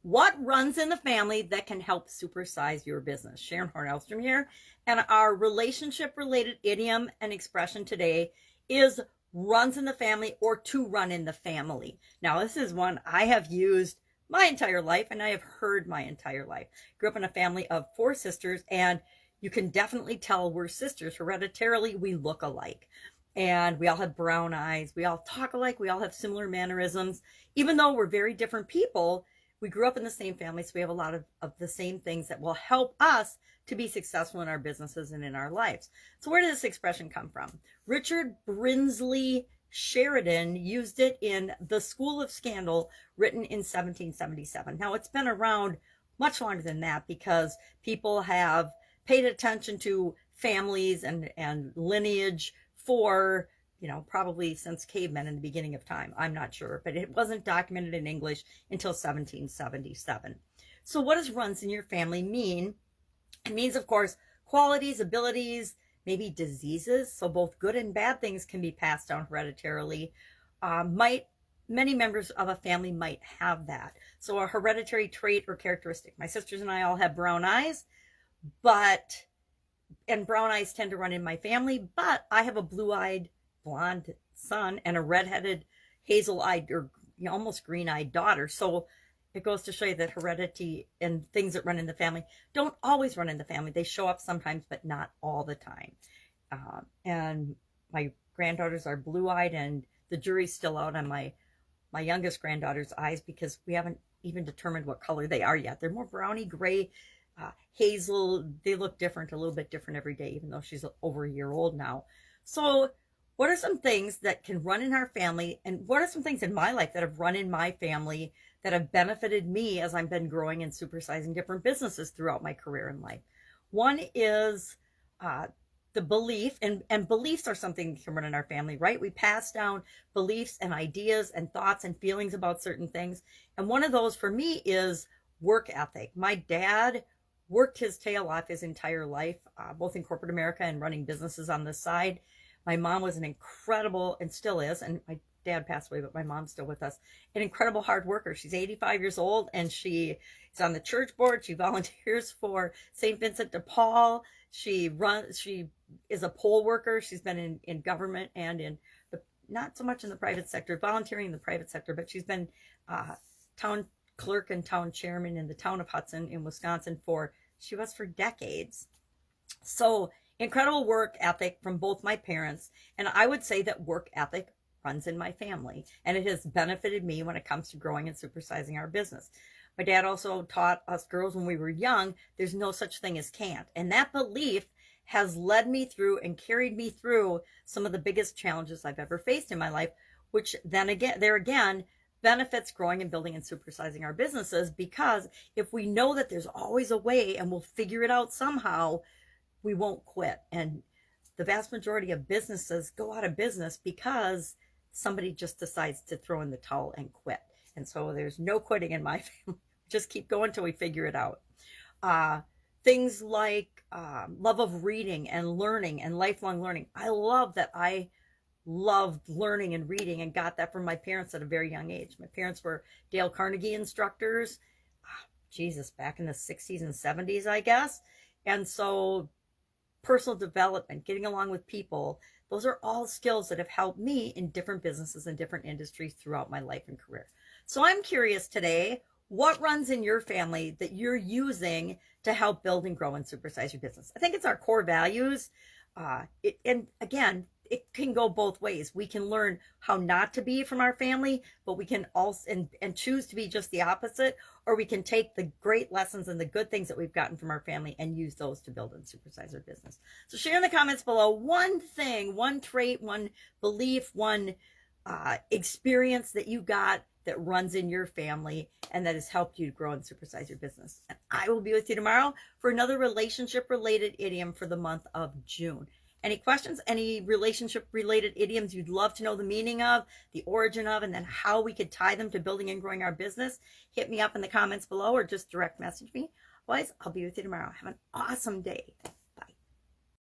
What runs in the family that can help supersize your business? Sharon Horne-Ellstrom here. And our relationship related idiom and expression today is runs in the family or to run in the family. Now, this is one I have used my entire life and I have heard my entire life. Grew up in a family of 4 sisters, and you can definitely tell we're sisters. Hereditarily, we look alike. And we all have brown eyes. We all talk alike. We all have similar mannerisms. Even though we're very different people, we grew up in the same family, so we have a lot of the same things that will help us to be successful in our businesses and in our lives. So where did this expression come from? Richard Brinsley Sheridan used it in The School of Scandal, written in 1777. Now, it's been around much longer than that because people have paid attention to families and lineage for, probably since cavemen in the beginning of time. I'm not sure, but it wasn't documented in English until 1777. So what does runs in your family mean? It means, of course, qualities, abilities, maybe diseases. So both good and bad things can be passed down hereditarily. Many members of a family might have that. So a hereditary trait or characteristic. My sisters and I all have brown eyes, and brown eyes tend to run in my family, but I have a blue-eyed blonde son and a redheaded hazel-eyed or almost green-eyed daughter. So it goes to show you that heredity and things that run in the family don't always run in the family. They show up sometimes, but not all the time. And my granddaughters are blue-eyed, and the jury's still out on my youngest granddaughter's eyes because we haven't even determined what color they are yet. They're more browny gray, hazel. They look different, a little bit different every day, even though she's over a year old now. So what are some things that can run in our family, and what are some things in my life that have run in my family that have benefited me as I've been growing and supersizing different businesses throughout my career in life? One is the belief, and beliefs are something that can run in our family, right? We pass down beliefs and ideas and thoughts and feelings about certain things. And one of those for me is work ethic. My dad worked his tail off his entire life, both in corporate America and running businesses on the side. My mom was an incredible, and still is, and my dad passed away, but my mom's still with us, an incredible hard worker. She's 85 years old, and she is on the church board. She volunteers for St. Vincent de Paul. She is a poll worker. She's been in government and not so much in the private sector, volunteering in the private sector, but she's been town clerk and town chairman in the town of Hudson in Wisconsin for decades. So incredible work ethic from both my parents. And I would say that work ethic runs in my family, and it has benefited me when it comes to growing and supersizing our business. My dad also taught us girls when we were young, there's no such thing as can't. And that belief has led me through and carried me through some of the biggest challenges I've ever faced in my life, which then again benefits growing and building and supersizing our businesses, because if we know that there's always a way and we'll figure it out somehow, we won't quit. And the vast majority of businesses go out of business because somebody just decides to throw in the towel and quit. And so there's no quitting in my family. Just keep going till we figure it out. Things like love of reading and learning and lifelong learning. I love that I loved learning and reading and got that from my parents at a very young age. My parents were Dale Carnegie instructors, back in the 60s and 70s, I guess. And so personal development, getting along with people, those are all skills that have helped me in different businesses and different industries throughout my life and career. So I'm curious today, what runs in your family that you're using to help build and grow and supersize your business? I think it's our core values. And again, it can go both ways. We can learn how not to be from our family, but we can also and choose to be just the opposite, or we can take the great lessons and the good things that we've gotten from our family and use those to build and supersize our business. So share in the comments below one thing, one trait, one belief, one experience that you got that runs in your family and that has helped you grow and supersize your business. And I will be with you tomorrow for another relationship-related idiom for the month of June. Any questions, any relationship-related idioms you'd love to know the meaning of, the origin of, and then how we could tie them to building and growing our business, hit me up in the comments below or just direct message me. Otherwise, I'll be with you tomorrow. Have an awesome day.